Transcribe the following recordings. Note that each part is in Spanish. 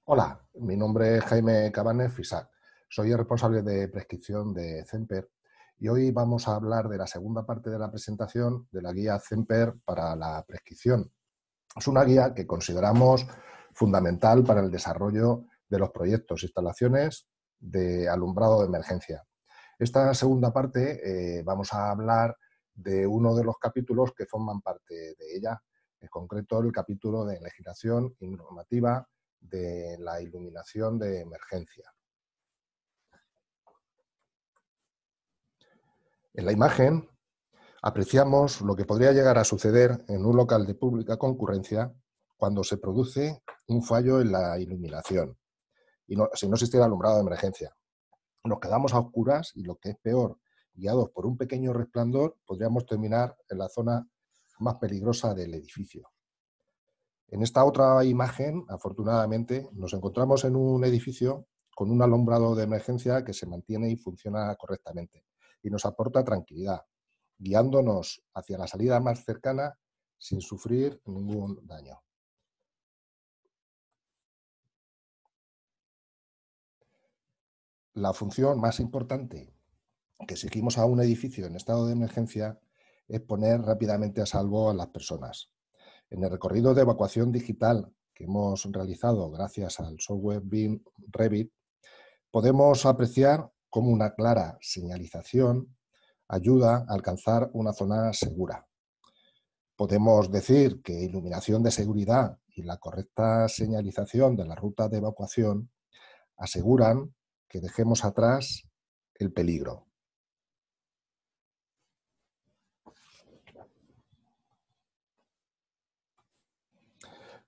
Hola, mi nombre es Jaime Cabanes Fisac. Soy el responsable de prescripción de CEMPER y hoy vamos a hablar de la segunda parte de la presentación de la guía CEMPER para la prescripción. Es una guía que consideramos fundamental para el desarrollo de los proyectos e instalaciones de alumbrado de emergencia. Esta segunda parte vamos a hablar de uno de los capítulos que forman parte de ella, en concreto el capítulo de legislación y normativa de la iluminación de emergencia. En la imagen apreciamos lo que podría llegar a suceder en un local de pública concurrencia cuando se produce un fallo en la iluminación y si no existiera alumbrado de emergencia. Nos quedamos a oscuras y, lo que es peor, guiados por un pequeño resplandor, podríamos terminar en la zona más peligrosa del edificio. En esta otra imagen, afortunadamente, nos encontramos en un edificio con un alumbrado de emergencia que se mantiene y funciona correctamente y nos aporta tranquilidad, guiándonos hacia la salida más cercana sin sufrir ningún daño. La función más importante que exigimos a un edificio en estado de emergencia es poner rápidamente a salvo a las personas. En el recorrido de evacuación digital que hemos realizado gracias al software BIM Revit, podemos apreciar cómo una clara señalización ayuda a alcanzar una zona segura. Podemos decir que iluminación de seguridad y la correcta señalización de la ruta de evacuación aseguran que dejemos atrás el peligro.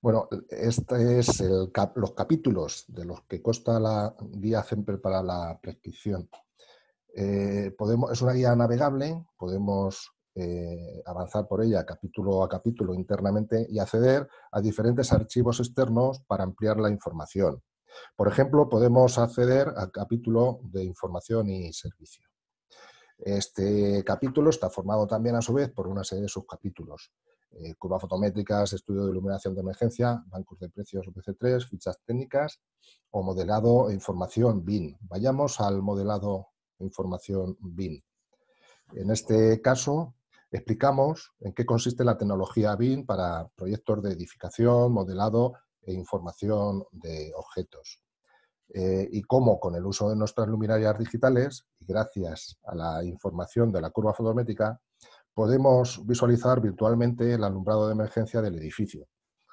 Bueno, este es los capítulos de los que consta la guía CEMPER para la prescripción. Es una guía navegable, podemos avanzar por ella capítulo a capítulo internamente y acceder a diferentes archivos externos para ampliar la información. Por ejemplo, podemos acceder al capítulo de información y servicio. Este capítulo está formado también, a su vez, por una serie de subcapítulos. Curvas fotométricas, estudio de iluminación de emergencia, bancos de precios BC3, fichas técnicas o modelado e información BIM. Vayamos al modelado e información BIM. En este caso, explicamos en qué consiste la tecnología BIM para proyectos de edificación, modelado e información de objetos. Y cómo, con el uso de nuestras luminarias digitales y gracias a la información de la curva fotométrica, podemos visualizar virtualmente el alumbrado de emergencia del edificio.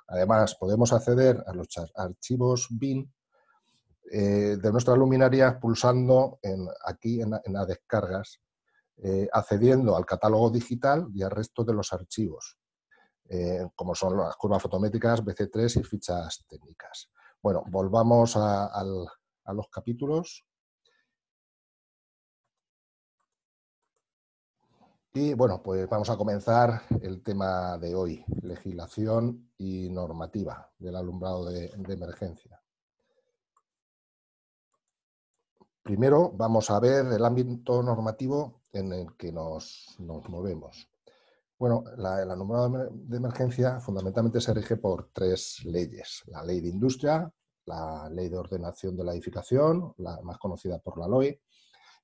Además, podemos acceder a los archivos BIM de nuestras luminarias pulsando aquí en las descargas, accediendo al catálogo digital y al resto de los archivos, como son las curvas fotométricas, BC3 y fichas técnicas. Bueno, volvamos a los capítulos. Y bueno, pues vamos a comenzar el tema de hoy, legislación y normativa del alumbrado de emergencia. Primero vamos a ver el ámbito normativo en el que nos movemos. Bueno, el alumbrado de emergencia fundamentalmente se rige por tres leyes: la Ley de Industria, la Ley de Ordenación de la Edificación, la más conocida por la LOE,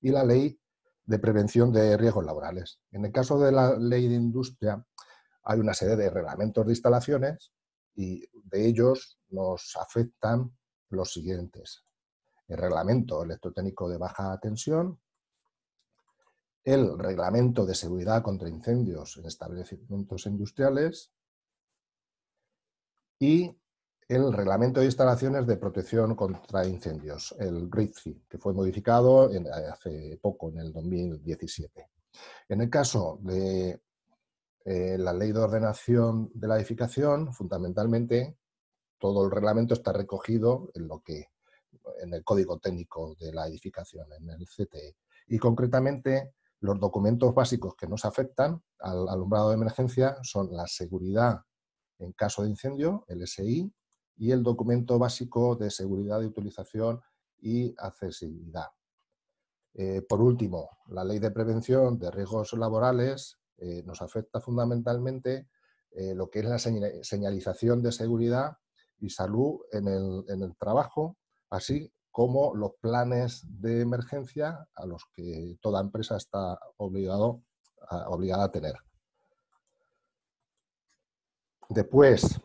y la Ley de Prevención de Riesgos Laborales. En el caso de la Ley de Industria hay una serie de reglamentos de instalaciones y de ellos nos afectan los siguientes: el Reglamento Electrotécnico de Baja Tensión, el Reglamento de Seguridad contra Incendios en Establecimientos Industriales y el Reglamento de Instalaciones de Protección contra Incendios, el RIGI, que fue modificado hace poco, en el 2017. En el caso de la Ley de Ordenación de la Edificación, fundamentalmente todo el reglamento está recogido en el Código Técnico de la Edificación, en el CTE. Y concretamente, los documentos básicos que nos afectan al alumbrado de emergencia son la seguridad en caso de incendio, el SI, y el documento básico de seguridad de utilización y accesibilidad. Por último, la Ley de Prevención de Riesgos Laborales nos afecta fundamentalmente lo que es la señalización de seguridad y salud en el trabajo, así como los planes de emergencia a los que toda empresa está obligada a tener. Después,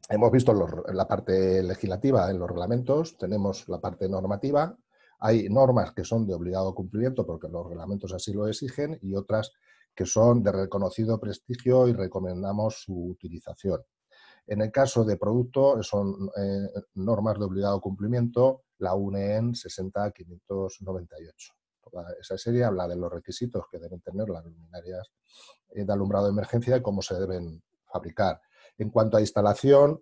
hemos visto la parte legislativa en los reglamentos, tenemos la parte normativa. Hay normas que son de obligado cumplimiento porque los reglamentos así lo exigen y otras que son de reconocido prestigio y recomendamos su utilización. En el caso de producto, son normas de obligado cumplimiento, la UNEEN 60598. Esa serie habla de los requisitos que deben tener las luminarias de alumbrado de emergencia y cómo se deben fabricar. En cuanto a instalación,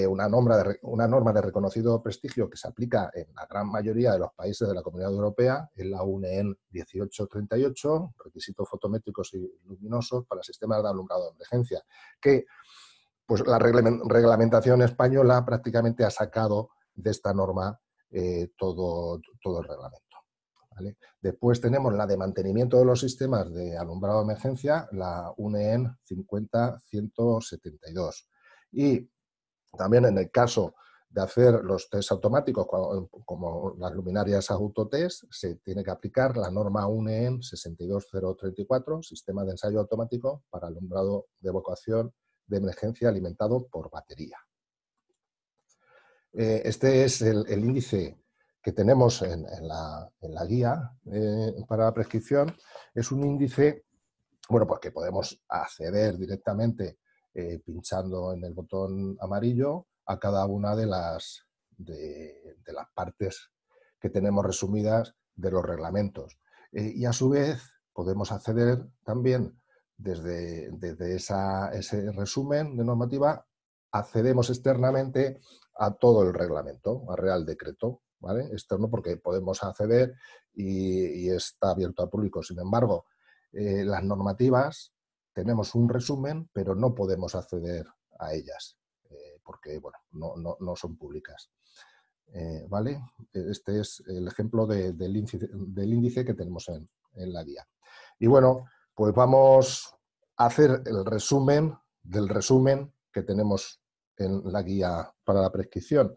una norma de reconocido prestigio que se aplica en la gran mayoría de los países de la Comunidad Europea es la UNEEN 1838, requisitos fotométricos y luminosos para sistemas de alumbrado de emergencia, que pues la reglamentación española prácticamente ha sacado de esta norma todo el reglamento. ¿Vale? Después tenemos la de mantenimiento de los sistemas de alumbrado de emergencia, la UNEEN 50172. Y también en el caso de hacer los test automáticos, como las luminarias autotest, se tiene que aplicar la norma UNEEN 62034, sistema de ensayo automático para alumbrado de evacuación de emergencia alimentado por batería. Este es el índice que tenemos en la guía para la prescripción. Es un índice, bueno, pues que podemos acceder directamente pinchando en el botón amarillo a cada una de las partes que tenemos resumidas de los reglamentos. Y a su vez podemos acceder también desde ese resumen de normativa, accedemos externamente a todo el reglamento, al Real Decreto, ¿vale? Externo porque podemos acceder y está abierto al público. Sin embargo, las normativas tenemos un resumen, pero no podemos acceder a ellas porque bueno, no son públicas. ¿Vale? Este es el ejemplo del índice que tenemos en la guía. Y bueno, pues vamos a hacer el resumen del resumen que tenemos en la guía para la prescripción.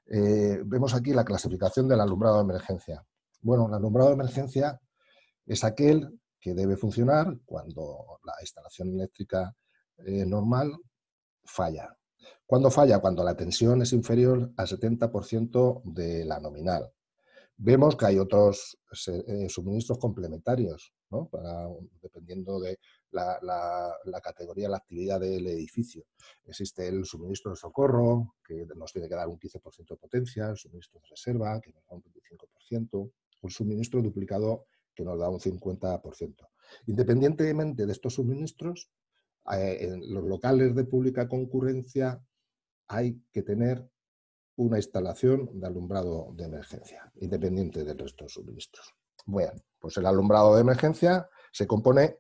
Vemos aquí la clasificación del alumbrado de emergencia. Bueno, el alumbrado de emergencia es aquel que debe funcionar cuando la instalación eléctrica normal falla. ¿Cuándo falla? Cuando la tensión es inferior al 70% de la nominal. Vemos que hay otros suministros complementarios, ¿no? Dependiendo de la categoría, la actividad del edificio. Existe el suministro de socorro, que nos tiene que dar un 15% de potencia, el suministro de reserva, que nos da un 25%, o el suministro duplicado, que nos da un 50%. Independientemente de estos suministros, en los locales de pública concurrencia hay que tener una instalación de alumbrado de emergencia, independiente del resto de suministros. Bueno, pues el alumbrado de emergencia se compone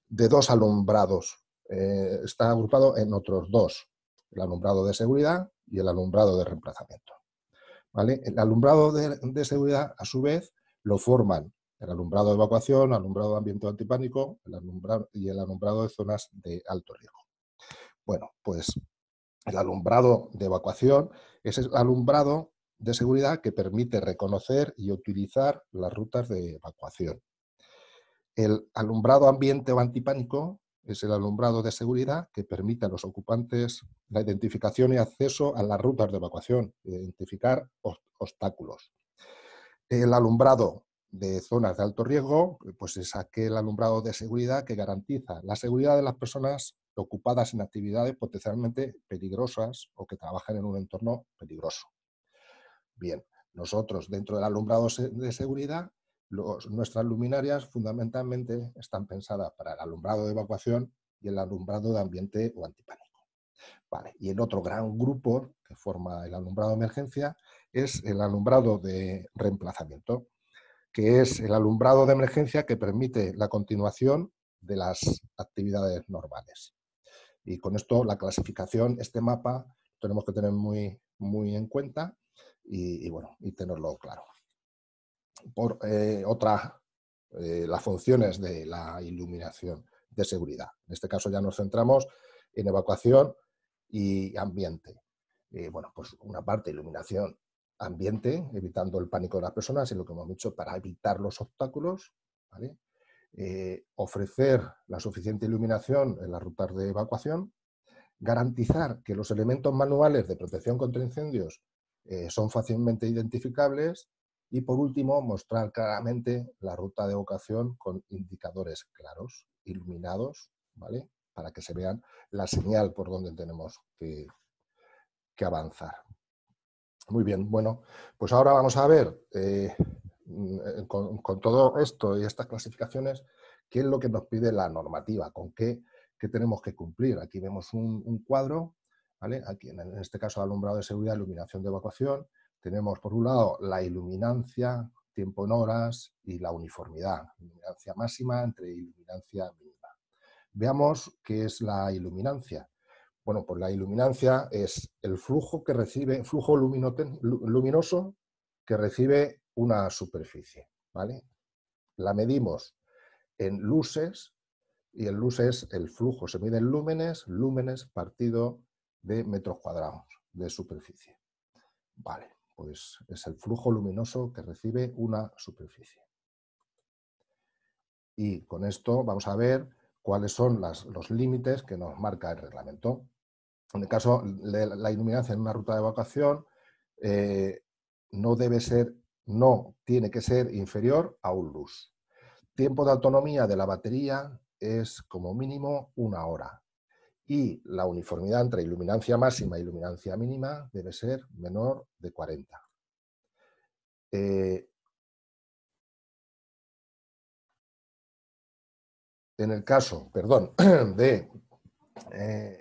de dos alumbrados. Está agrupado en otros dos, el alumbrado de seguridad y el alumbrado de reemplazamiento. ¿Vale? El alumbrado de seguridad, a su vez, lo forman el alumbrado de evacuación, el alumbrado de ambiente antipánico y el alumbrado de zonas de alto riesgo. Bueno, pues el alumbrado de evacuación es el alumbrado de seguridad que permite reconocer y utilizar las rutas de evacuación. El alumbrado ambiente o antipánico es el alumbrado de seguridad que permite a los ocupantes la identificación y acceso a las rutas de evacuación, identificar obstáculos. El alumbrado de zonas de alto riesgo, pues es aquel alumbrado de seguridad que garantiza la seguridad de las personas ocupadas en actividades potencialmente peligrosas o que trabajan en un entorno peligroso. Bien, nosotros dentro del alumbrado de seguridad, nuestras luminarias fundamentalmente están pensadas para el alumbrado de evacuación y el alumbrado de ambiente o antipánico. Vale, y el otro gran grupo que forma el alumbrado de emergencia es el alumbrado de reemplazamiento, que es el alumbrado de emergencia que permite la continuación de las actividades normales. Y con esto la clasificación, este mapa, tenemos que tener muy en cuenta y tenerlo claro. Por las funciones de la iluminación de seguridad. En este caso ya nos centramos en evacuación y ambiente. bueno, pues una parte iluminación ambiente, evitando el pánico de las personas y lo que hemos dicho para evitar los obstáculos, ¿vale? Ofrecer la suficiente iluminación en las rutas de evacuación, garantizar que los elementos manuales de protección contra incendios son fácilmente identificables y, por último, mostrar claramente la ruta de evacuación con indicadores claros, iluminados, ¿vale? Para que se vean la señal por donde tenemos que avanzar. Muy bien, bueno, pues ahora vamos a ver con todo esto y estas clasificaciones qué es lo que nos pide la normativa, con qué tenemos que cumplir. Aquí vemos un cuadro, ¿vale? Aquí en este caso alumbrado de seguridad, iluminación de evacuación. Tenemos por un lado la iluminancia, tiempo en horas y la uniformidad, iluminancia máxima entre iluminancia mínima. Veamos qué es la iluminancia. Bueno, pues la iluminancia es el flujo que recibe, flujo luminoso que recibe una superficie, ¿vale? La medimos en luces y el luz es el flujo, se mide en lúmenes, lúmenes partido de metros cuadrados de superficie. Vale, pues es el flujo luminoso que recibe una superficie. Y con esto vamos a ver cuáles son los límites que nos marca el reglamento. En el caso de la iluminancia en una ruta de evacuación, no tiene que ser inferior a un lux. Tiempo de autonomía de la batería es como mínimo 1 hora. Y la uniformidad entre iluminancia máxima e iluminancia mínima debe ser menor de 40. En el caso, perdón, de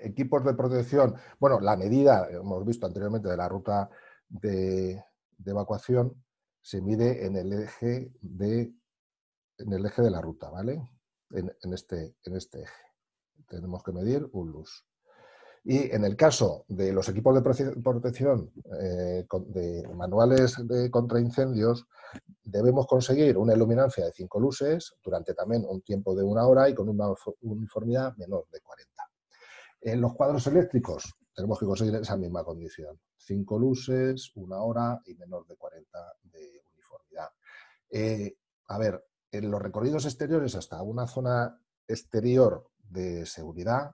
equipos de protección, bueno, la medida, hemos visto anteriormente, de la ruta de evacuación se mide en el eje de la ruta, ¿vale? En este eje. Tenemos que medir un lux. Y en el caso de los equipos de protección de manuales de contraincendios, debemos conseguir una iluminancia de 5 luces durante también un tiempo de 1 hora y con una uniformidad menor de 40. En los cuadros eléctricos tenemos que conseguir esa misma condición. 5 luces, 1 hora y menor de 40 de uniformidad. A ver, en los recorridos exteriores hasta una zona exterior de seguridad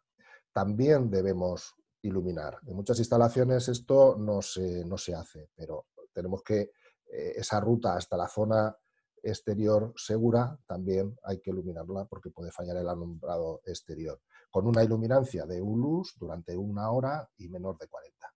también debemos iluminar. En muchas instalaciones esto no se hace, pero tenemos que esa ruta hasta la zona exterior segura también hay que iluminarla porque puede fallar el alumbrado exterior, con una iluminancia de un lux durante 1 hora y menor de 40.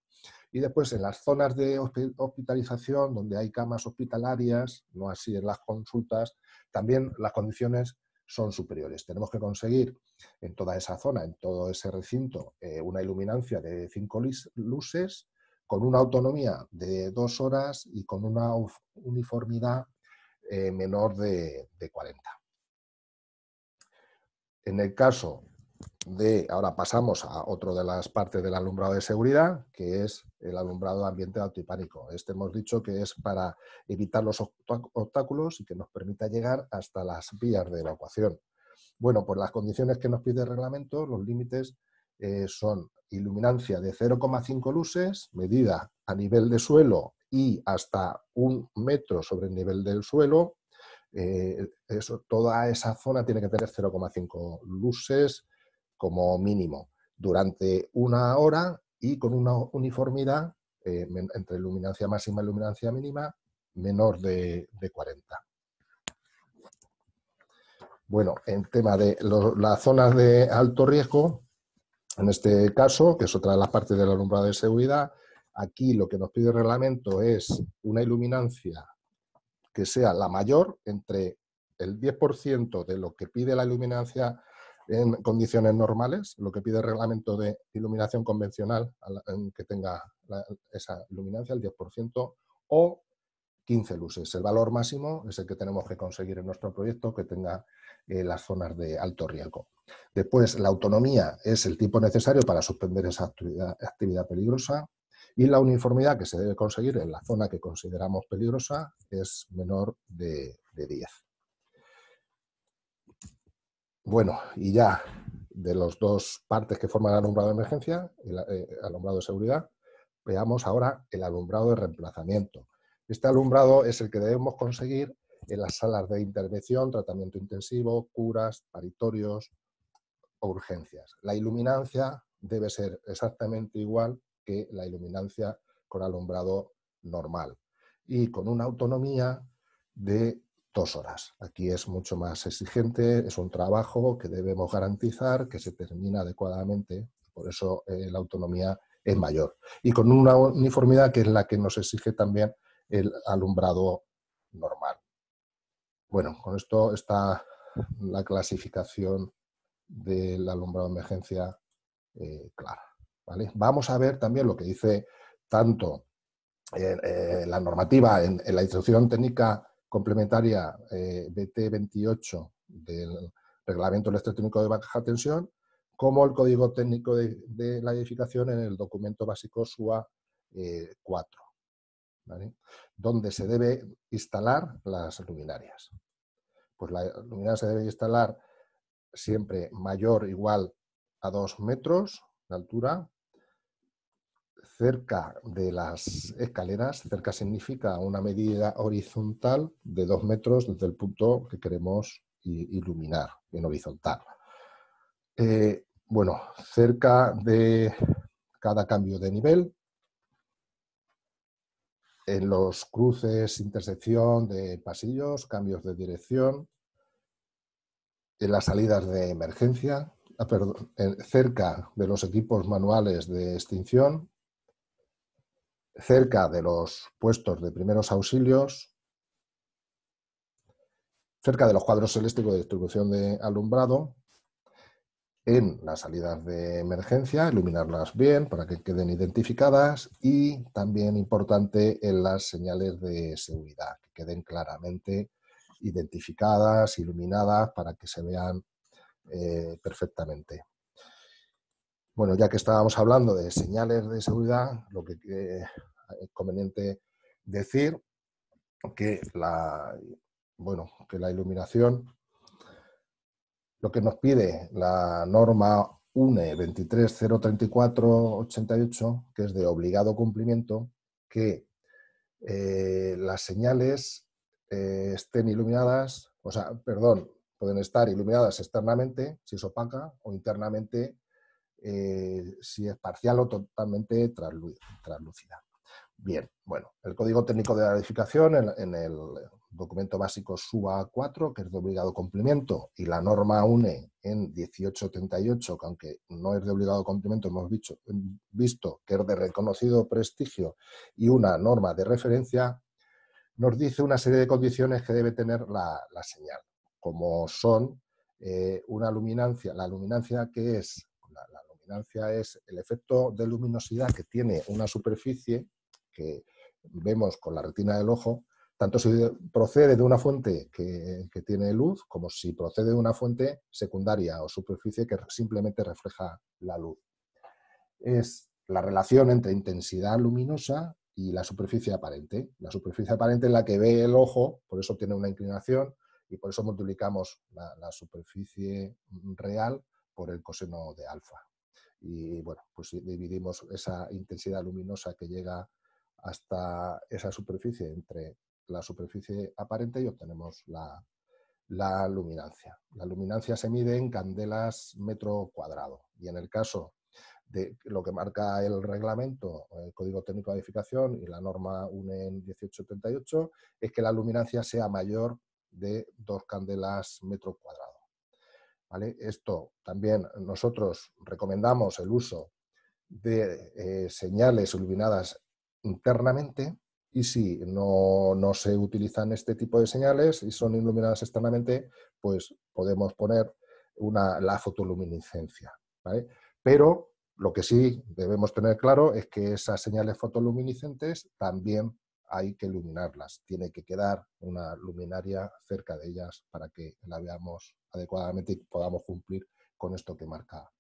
Y después en las zonas de hospitalización, donde hay camas hospitalarias, no así en las consultas, también las condiciones son superiores. Tenemos que conseguir en toda esa zona, en todo ese recinto, una iluminancia de 5 luces, con una autonomía de 2 horas y con una uniformidad menor de 40. En el caso ahora pasamos a otro de las partes del alumbrado de seguridad, que es el alumbrado ambiente de alto y pánico. Este hemos dicho que es para evitar los obstáculos y que nos permita llegar hasta las vías de evacuación. Bueno, pues las condiciones que nos pide el reglamento, los límites son iluminancia de 0,5 luces, medida a nivel de suelo y hasta 1 metro sobre el nivel del suelo. Toda esa zona tiene que tener 0,5 luces como mínimo durante 1 hora y con una uniformidad entre iluminancia máxima y iluminancia mínima menor de 40. Bueno, en tema de las zonas de alto riesgo, en este caso, que es otra de las partes del alumbrado de seguridad, aquí lo que nos pide el reglamento es una iluminancia que sea la mayor entre el 10% de lo que pide la iluminancia en condiciones normales, lo que pide el reglamento de iluminación convencional, que tenga esa iluminancia, el 10%, o 15 luces. El valor máximo es el que tenemos que conseguir en nuestro proyecto, que tenga las zonas de alto riesgo. Después, la autonomía es el tiempo necesario para suspender esa actividad peligrosa. Y la uniformidad que se debe conseguir en la zona que consideramos peligrosa es menor de 10. Bueno, y ya de las dos partes que forman el alumbrado de emergencia, el alumbrado de seguridad, veamos ahora el alumbrado de reemplazamiento. Este alumbrado es el que debemos conseguir en las salas de intervención, tratamiento intensivo, curas, paritorios o urgencias. La iluminancia debe ser exactamente igual que la iluminancia con alumbrado normal y con una autonomía de 2 horas. Aquí es mucho más exigente, es un trabajo que debemos garantizar que se termina adecuadamente, por eso la autonomía es mayor. Y con una uniformidad que es la que nos exige también el alumbrado normal. Bueno, con esto está la clasificación del alumbrado de emergencia clara. ¿Vale? Vamos a ver también lo que dice tanto la normativa en la instrucción técnica complementaria BT 28 del Reglamento Electrotécnico de Baja Tensión, como el Código Técnico de la Edificación en el documento básico SUA 4, ¿vale? Donde se debe instalar las luminarias. Pues la luminaria se debe instalar siempre mayor o igual a 2 metros de altura, cerca de las escaleras. Cerca significa una medida horizontal de 2 metros desde el punto que queremos iluminar en horizontal. Bueno, cerca de cada cambio de nivel, en los cruces, intersección de pasillos, cambios de dirección, en las salidas de emergencia, cerca de los equipos manuales de extinción, cerca de los puestos de primeros auxilios, cerca de los cuadros eléctricos de distribución de alumbrado, en las salidas de emergencia, iluminarlas bien para que queden identificadas, y también importante en las señales de seguridad, que queden claramente identificadas, iluminadas, para que se vean perfectamente. Bueno, ya que estábamos hablando de señales de seguridad, lo que es conveniente decir que la iluminación, lo que nos pide la norma UNE 23034/88, que es de obligado cumplimiento, que las señales estén iluminadas, pueden estar iluminadas externamente, si es opaca, o internamente, si es parcial o totalmente translúcida. Bien, bueno, el Código Técnico de la Edificación en el documento básico SUA 4, que es de obligado cumplimiento, y la norma UNE en 1878, que aunque no es de obligado cumplimiento, hemos visto que es de reconocido prestigio y una norma de referencia, nos dice una serie de condiciones que debe tener la señal, como son una luminancia. La luminancia, ¿qué es? La luminancia es el efecto de luminosidad que tiene una superficie que vemos con la retina del ojo, tanto si procede de una fuente que tiene luz, como si procede de una fuente secundaria o superficie que simplemente refleja la luz. Es la relación entre intensidad luminosa y la superficie aparente. La superficie aparente es la que ve el ojo, por eso tiene una inclinación, y por eso multiplicamos la superficie real por el coseno de alfa. Y bueno, pues dividimos esa intensidad luminosa que llega hasta esa superficie entre la superficie aparente y obtenemos la luminancia. La luminancia se mide en candelas metro cuadrado, y en el caso de lo que marca el reglamento, el Código Técnico de Edificación y la norma UNE 1878, es que la luminancia sea mayor de 2 candelas metro cuadrado. ¿Vale? Esto también nosotros recomendamos el uso de señales iluminadas internamente, y si no se utilizan este tipo de señales y son iluminadas externamente, pues podemos poner la fotoluminiscencia, ¿vale? Pero lo que sí debemos tener claro es que esas señales fotoluminiscentes también hay que iluminarlas. Tiene que quedar una luminaria cerca de ellas para que la veamos adecuadamente y podamos cumplir con esto que marca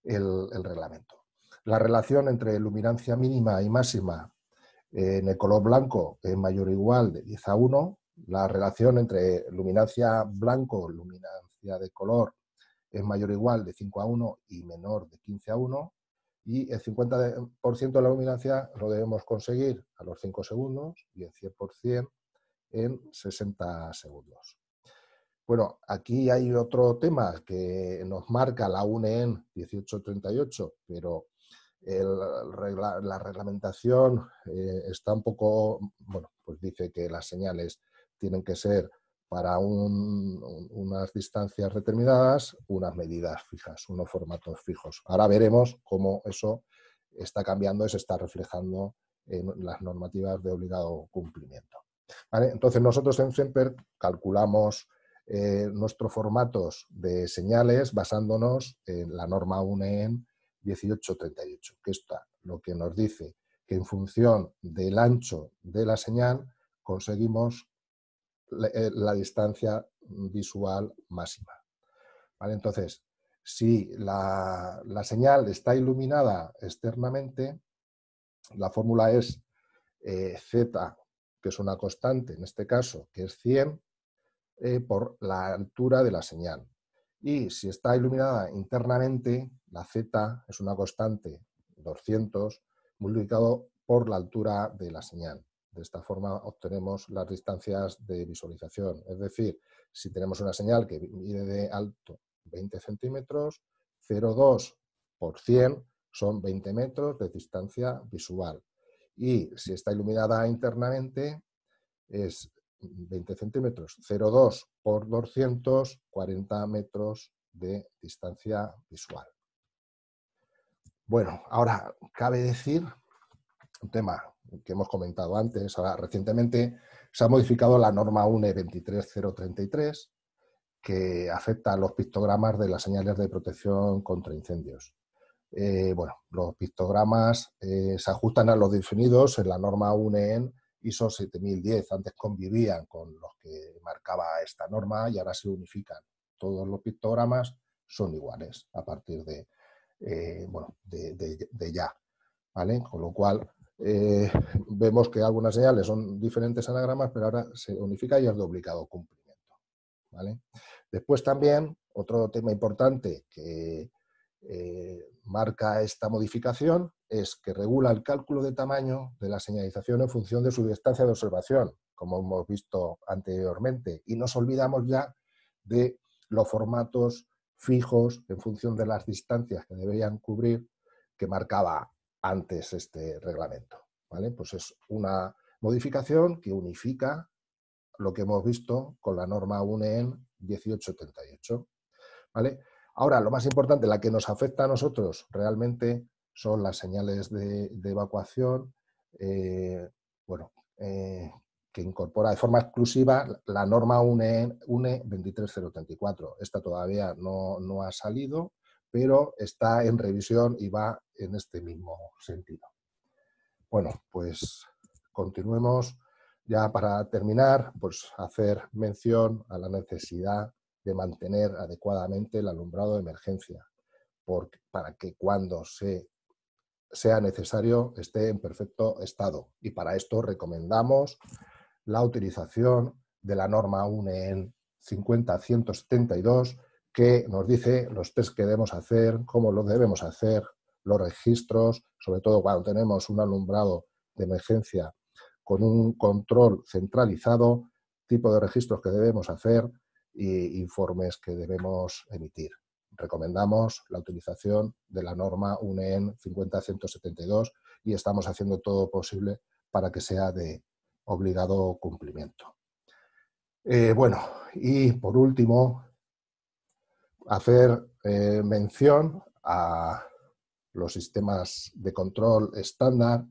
el reglamento. La relación entre luminancia mínima y máxima en el color blanco es mayor o igual de 10:1. La relación entre luminancia blanco, luminancia de color, es mayor o igual de 5:1 y menor de 15:1. y el 50% de la luminancia lo debemos conseguir a los 5 segundos y el 100% en 60 segundos. Bueno, aquí hay otro tema que nos marca la UNEN 1838, pero la reglamentación está un poco, bueno, pues dice que las señales tienen que ser para unas distancias determinadas, unas medidas fijas, unos formatos fijos. Ahora veremos cómo eso está cambiando y se está reflejando en las normativas de obligado cumplimiento. ¿Vale? Entonces nosotros en Semper calculamos nuestros formatos de señales basándonos en la norma UNEN 1838, que está lo que nos dice que en función del ancho de la señal conseguimos la distancia visual máxima. ¿Vale? Entonces, si la señal está iluminada externamente, la fórmula es Z, que es una constante, en este caso, que es 100, por la altura de la señal. Y si está iluminada internamente, la Z es una constante, 200, multiplicado por la altura de la señal. De esta forma obtenemos las distancias de visualización. Es decir, si tenemos una señal que mide de alto 20 centímetros, 0,2 por 100 son 20 metros de distancia visual. Y si está iluminada internamente, es 20 centímetros, 0,2 por 200, 40 metros de distancia visual. Bueno, ahora cabe decir un tema que hemos comentado antes. Ahora, recientemente se ha modificado la norma UNE 23033 que afecta a los pictogramas de las señales de protección contra incendios. Bueno, los pictogramas se ajustan a los definidos en la norma UNE ISO 7010. Antes convivían con los que marcaba esta norma y ahora se unifican. Todos los pictogramas son iguales a partir de, bueno, de ya. ¿Vale? Con lo cual vemos que algunas señales son diferentes anagramas, pero ahora se unifica y es de obligado cumplimiento. ¿Vale? Después también, otro tema importante que marca esta modificación es que regula el cálculo de tamaño de la señalización en función de su distancia de observación, como hemos visto anteriormente, y nos olvidamos ya de los formatos fijos en función de las distancias que deberían cubrir que marcaba antes este reglamento. ¿Vale? Pues es una modificación que unifica lo que hemos visto con la norma UNEN 1838. ¿Vale? Ahora, lo más importante, la que nos afecta a nosotros realmente son las señales de evacuación, bueno, que incorpora de forma exclusiva la norma UNE 23034. Esta todavía no ha salido, pero está en revisión y va en este mismo sentido. Bueno, pues continuemos. Ya para terminar, pues hacer mención a la necesidad de mantener adecuadamente el alumbrado de emergencia, para que cuando sea necesario esté en perfecto estado. Y para esto recomendamos la utilización de la norma UNEN 50172, que nos dice los test que debemos hacer, cómo los debemos hacer, los registros, sobre todo cuando tenemos un alumbrado de emergencia con un control centralizado, tipo de registros que debemos hacer e informes que debemos emitir. Recomendamos la utilización de la norma UNEN 50172 y estamos haciendo todo posible para que sea de obligado cumplimiento. Bueno, y por último, hacer mención a los sistemas de control estándar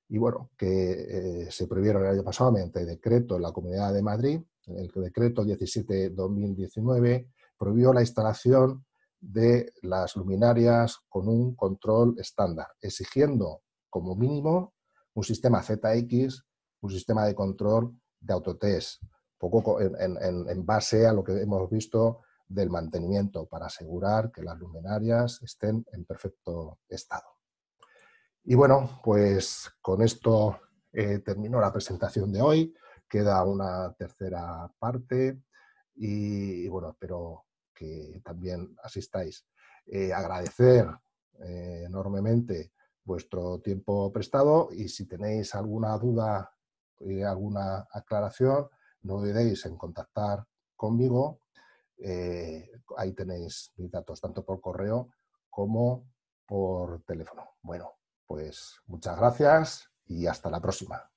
y bueno, que se prohibieron el año pasado mediante decreto en la Comunidad de Madrid. El decreto 17/2019 prohibió la instalación de las luminarias con un control estándar, exigiendo como mínimo un sistema ZX, un sistema de control de autotest, poco en base a lo que hemos visto del mantenimiento para asegurar que las luminarias estén en perfecto estado. Y bueno, pues con esto termino la presentación de hoy. Queda una tercera parte y bueno, espero que también asistáis. Agradecer enormemente vuestro tiempo prestado y si tenéis alguna duda y alguna aclaración, no dudéis en contactar conmigo. Ahí tenéis mis datos, tanto por correo como por teléfono. Bueno, pues muchas gracias y hasta la próxima.